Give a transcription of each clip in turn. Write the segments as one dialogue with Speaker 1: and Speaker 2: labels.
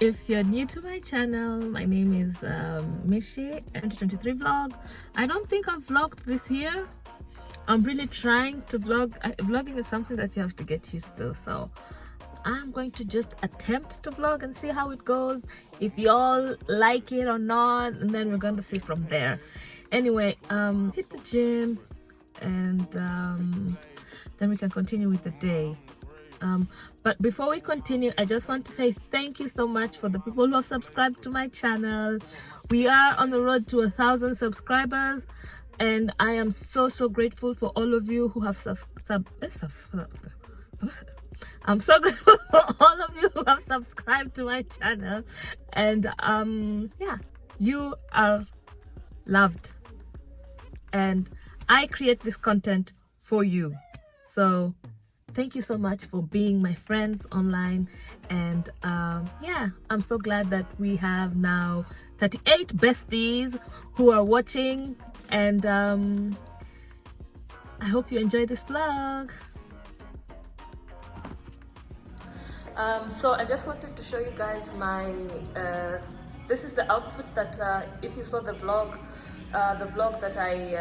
Speaker 1: If you're new to my channel, my name is Michy, 2023 vlog. I don't think I've vlogged this year. I'm really trying to vlog. Vlogging is something that you have to get used to, so I'm going to just attempt to vlog and see how it goes, if y'all like it or not, and then we're going to see from there. Anyway, hit the gym, and then we can continue with the day. But before we continue, I just want to say thank you so much for the people who have subscribed to my channel. We are on the road to 1,000 subscribers, and I am so grateful for all of you who have I'm so grateful for all of you who have subscribed to my channel, and yeah, you are loved, and I create this content for you. So thank you so much for being my friends online, and yeah, I'm so glad that we have now 38 besties who are watching, and I hope you enjoy this vlog. So I just wanted to show you guys my this is the outfit that if you saw the vlog that I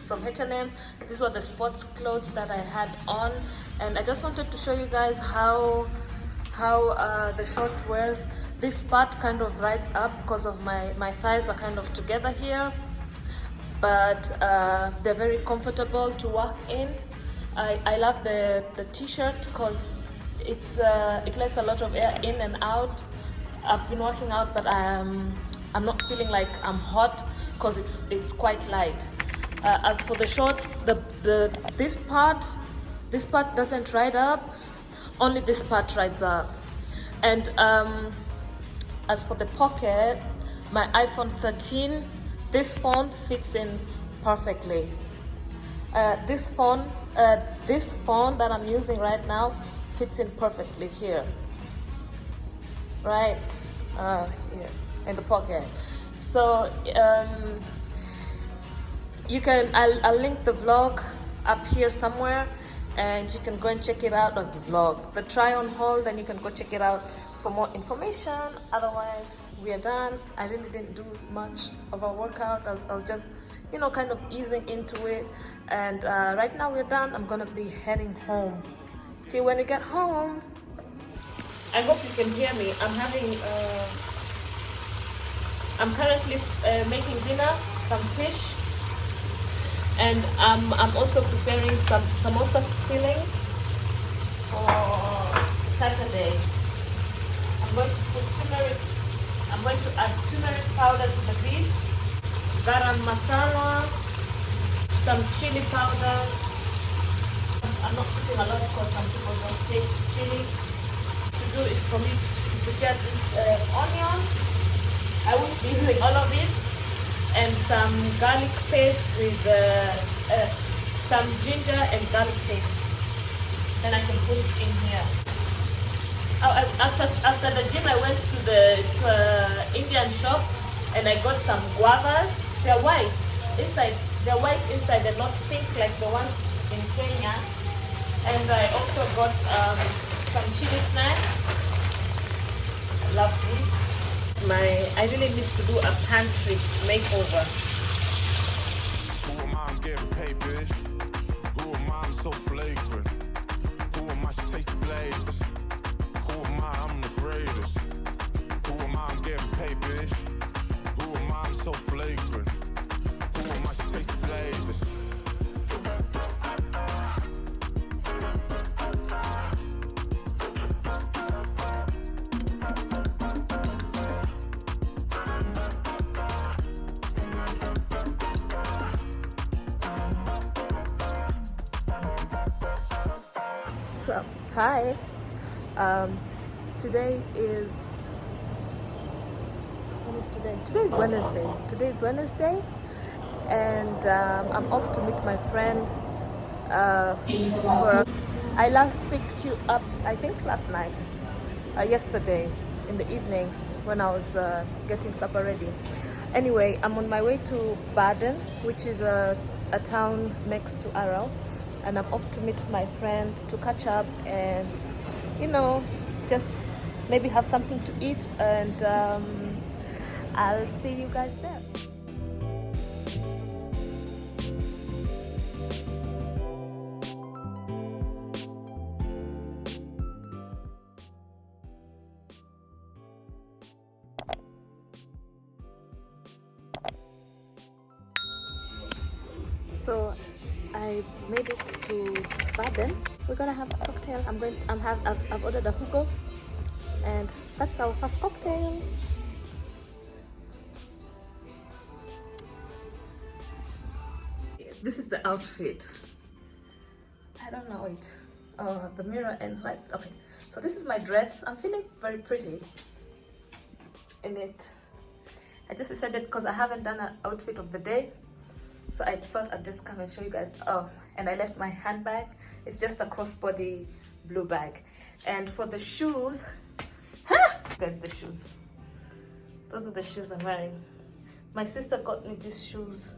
Speaker 1: from H&M, these were the sports clothes that I had on, and I just wanted to show you guys how the short wears. This part kind of rides up because of my thighs are kind of together here, but they're very comfortable to walk in. I love the t-shirt because it lets a lot of air in and out. I've been working out, but I'm not feeling like I'm hot because it's quite light. As for the shorts, this part doesn't ride up, only this part rides up. And as for the pocket, my iPhone 13, this phone fits in perfectly. This phone that I'm using right now fits in perfectly here, right here in the pocket. So you can, I'll link the vlog up here somewhere, and you can go and check it out on the vlog, the try on haul. Then you can go check it out for more information. Otherwise, we are done. I really didn't do much of a workout. I was just, you know, kind of easing into it, and right now we're done. I'm gonna be heading home. See you when we get home. I hope you can hear me. I'm currently making dinner, some fish, and I'm also preparing some samosa filling for Saturday. I'm going to add turmeric powder to the beef, garam masala, some chili powder. I'm not putting a lot because some people don't take chili. To do is for me to prepare this onion. I won't be using all of it, and some garlic paste with some ginger and garlic paste. Then I can put it in here. After the gym, I went to the Indian shop and I got some guavas. They're white inside. They're white inside. They're not pink like the ones in Kenya. And I also got some chili snacks. I love these. I really need to do a pantry makeover.
Speaker 2: Who am I? I'm getting paid, bitch. Who am I? I'm so flagrant. Who am I? She tastes flavors. Who am I? I'm the greatest. Who am I? I'm getting paid, bitch. Who am I? I'm so flagrant. Who am I? She tastes flavors.
Speaker 1: So, hi. Today is, what is today? Today is Wednesday. Today is Wednesday, and I'm off to meet my friend. I last picked you up, I think last night, yesterday in the evening when I was getting supper ready. Anyway, I'm on my way to Baden, which is a town next to Arrow, and I'm off to meet my friend to catch up and, you know, just maybe have something to eat, and I'll see you guys there. So I made it to Baden. We're gonna have a cocktail. I've ordered a Hugo, and that's our first cocktail. This is the outfit. I don't know it. Oh, the mirror ends right. Okay, so this is my dress. I'm feeling very pretty in it. I just decided because I haven't done an outfit of the day, so I thought I'd just come and show you guys. Oh, and I left my handbag. It's just a crossbody blue bag. And for the shoes, guys, the shoes. Those are the shoes I'm wearing. My sister got me these shoes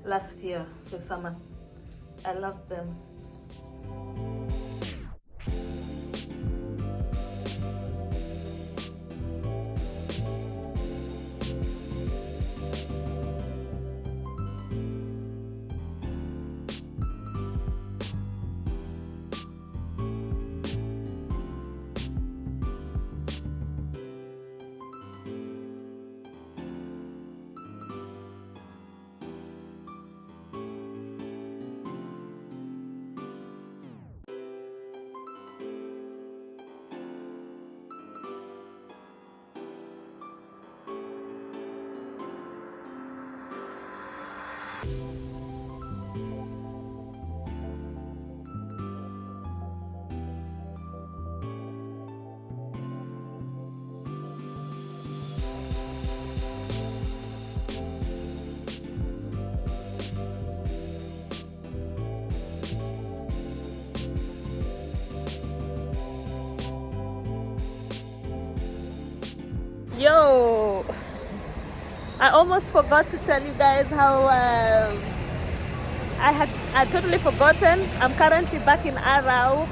Speaker 1: last year, the summer. I love them. Yo, I almost forgot to tell you guys how I totally forgotten. I'm currently back in Arau,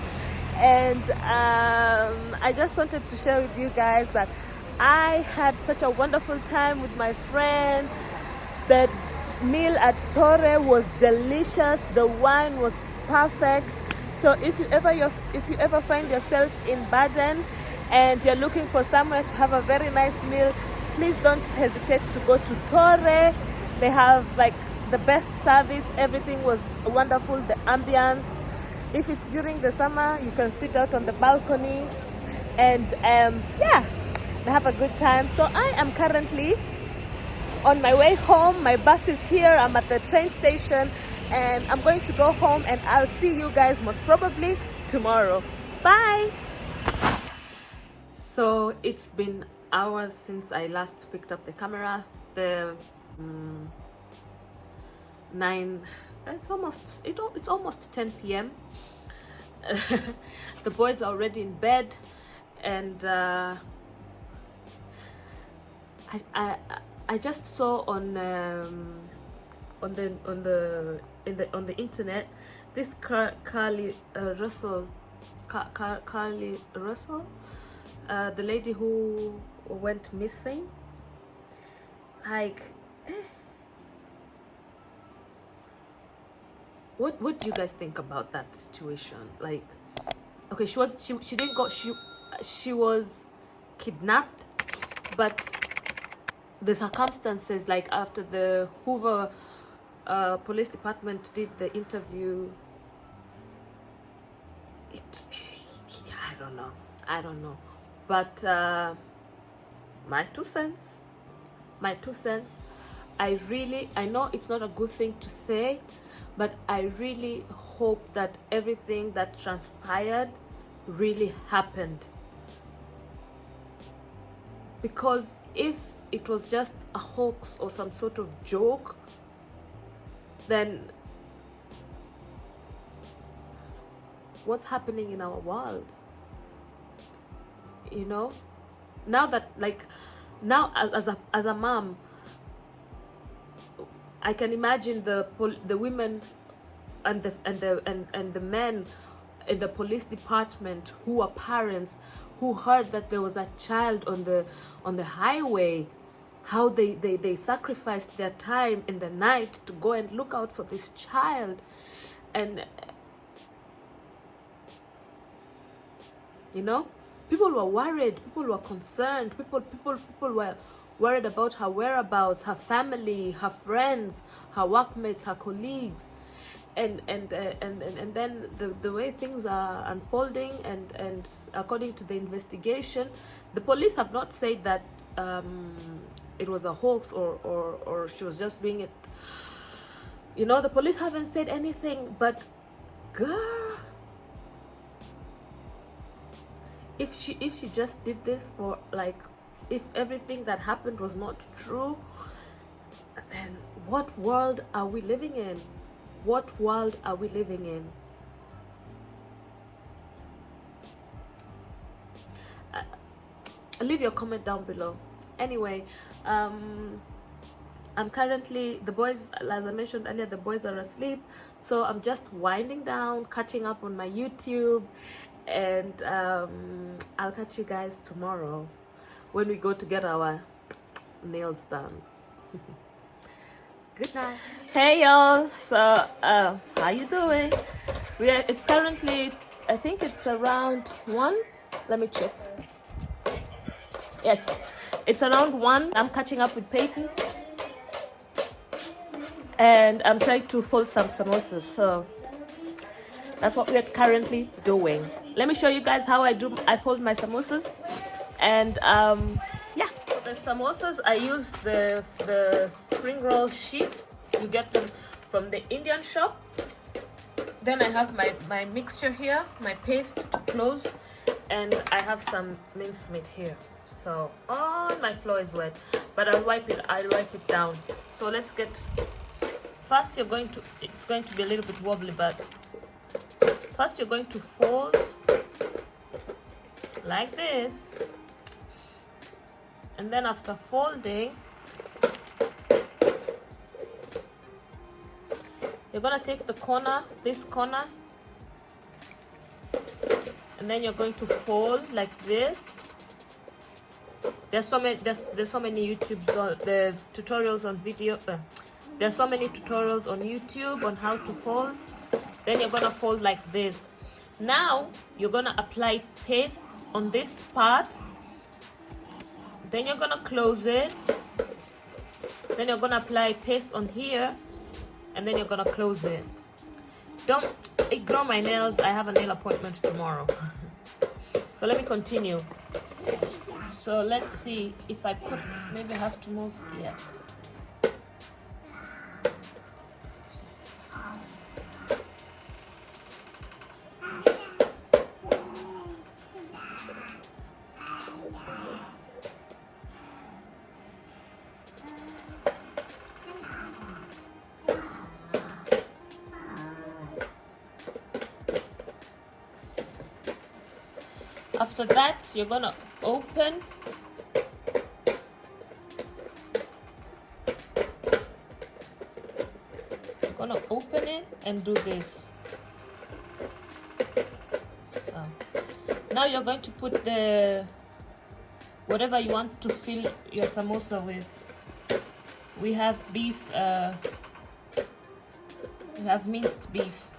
Speaker 1: and I just wanted to share with you guys that I had such a wonderful time with my friend. The meal at Torre was delicious. The wine was perfect. So if you ever find yourself in Baden and you're looking for somewhere to have a very nice meal, please don't hesitate to go to Torre. They have like the best service. Everything was wonderful. The ambience. If it's during the summer, you can sit out on the balcony and yeah, have a good time. So I am currently on my way home. My bus is here. I'm at the train station and I'm going to go home, and I'll see you guys most probably tomorrow. Bye. So it's been hours since I last picked up the camera. The it's almost 10 p.m. The boys are already in bed, and I just saw on the internet this Carly Russell, the lady who went missing. Like, what do you guys think about that situation? Like, okay, she didn't go, she was kidnapped, but the circumstances, like after the Hoover police department did the interview, I don't know, but my two cents, I know it's not a good thing to say, but I really hope that everything that transpired really happened, because if it was just a hoax or some sort of joke, then what's happening in our world? You know, now that, like, now as a mom, I can imagine the women and the men in the police department who are parents who heard that there was a child on the highway, how they sacrificed their time in the night to go and look out for this child. And you know, people were worried, people were concerned, people were worried about her whereabouts, her family, her friends, her workmates, her colleagues. And then the way things are unfolding, and according to the investigation, the police have not said that it was a hoax or she was just doing it. You know, the police haven't said anything, but girl, if she just did this for, like, if everything that happened was not true, then what world are we living in? What world are we living in? Leave your comment down below. Anyway, I'm currently, the boys, as I mentioned earlier, the boys are asleep, so I'm just winding down, catching up on my YouTube, and I'll catch you guys tomorrow when we go to get our nails done. Good night. Hey y'all, so how you doing? It's currently, I think it's around 1. Let me check. Yes, it's around 1. I'm catching up with Peyton, and I'm trying to fold some samosas, so that's what we're currently doing. Let me show you guys how I fold my samosas. And yeah, for the samosas I use the spring roll sheets. You get them from the Indian shop. Then I have my mixture here, my paste to close, and I have some minced meat here. So my floor is wet, but I'll wipe it down. So let's get, first it's going to be a little bit wobbly, but first you're going to fold like this, and then after folding, you're gonna take the corner, this corner, and then you're going to fold like this. There's so many YouTubes on the tutorials on video. There's so many tutorials on YouTube on how to fold. Then you're gonna fold like this. Now you're gonna apply paste on this part. Then you're gonna close it. Then you're gonna apply paste on here, and then you're gonna close it. Don't ignore my nails. I have a nail appointment tomorrow. So let me continue. So let's see if I put, maybe I have to move here. After that, you're gonna open. You're gonna open it and do this. So now you're going to put the whatever you want to fill your samosa with. We have beef. We have minced beef.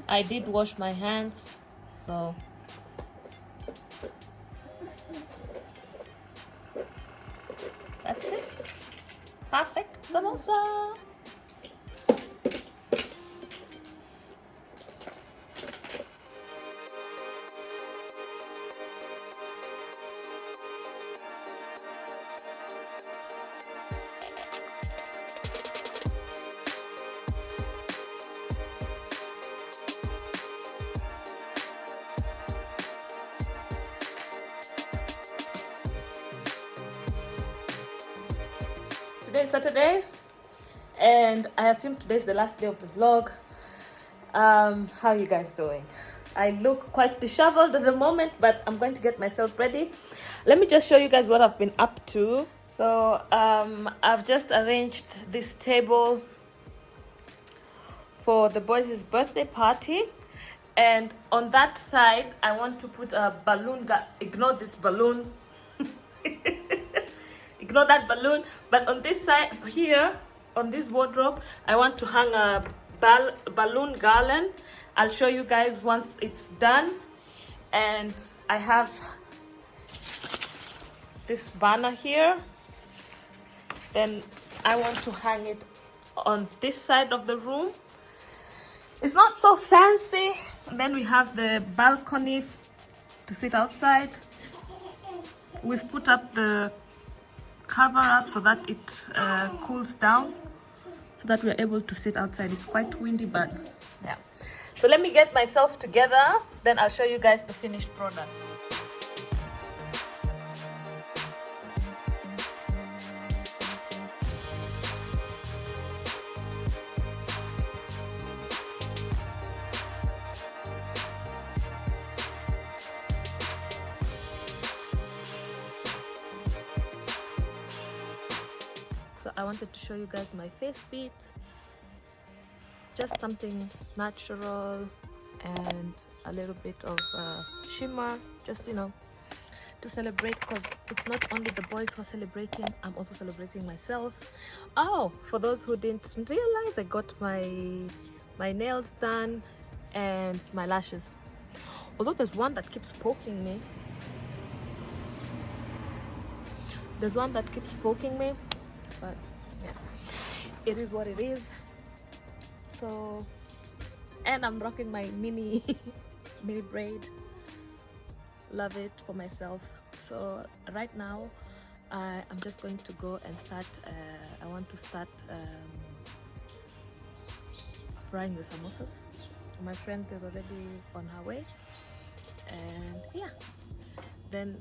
Speaker 1: I did wash my hands, so that's it. Perfect samosa. Today is Saturday, and I assume today's the last day of the vlog. How are you guys doing? I look quite disheveled at the moment, but I'm going to get myself ready. Let me just show you guys what I've been up to. So I've just arranged this table for the boys' birthday party, and on that side I want to put a balloon. Ignore this balloon. Ignore that balloon. But on this side here, on this wardrobe, I want to hang a balloon garland. I'll show you guys once it's done. And I have this banner here. Then I want to hang it on this side of the room. It's not so fancy. And then we have the balcony to sit outside. We've put up the cover up so that it cools down, so that we're able to sit outside. It's quite windy, but yeah. So let me get myself together, then I'll show you guys the finished product. So I wanted to show you guys my face beat, just something natural and a little bit of shimmer, just, you know, to celebrate, because it's not only the boys who are celebrating, I'm also celebrating myself. Oh, for those who didn't realize, I got my nails done and my lashes, although there's one that keeps poking me. There's one that keeps poking me, but yeah, it is what it is. So, and I'm rocking my mini braid. Love it for myself. So right now I'm just going to go and start I want to start frying the samosas. My friend is already on her way, and yeah, then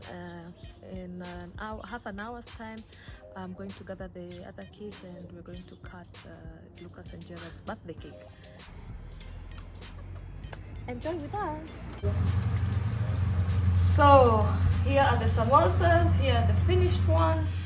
Speaker 1: in half an hour's time I'm going to gather the other kids and we're going to cut Lucas and Gerard's birthday cake. Enjoy with us. So here are the samosas, here are the finished ones.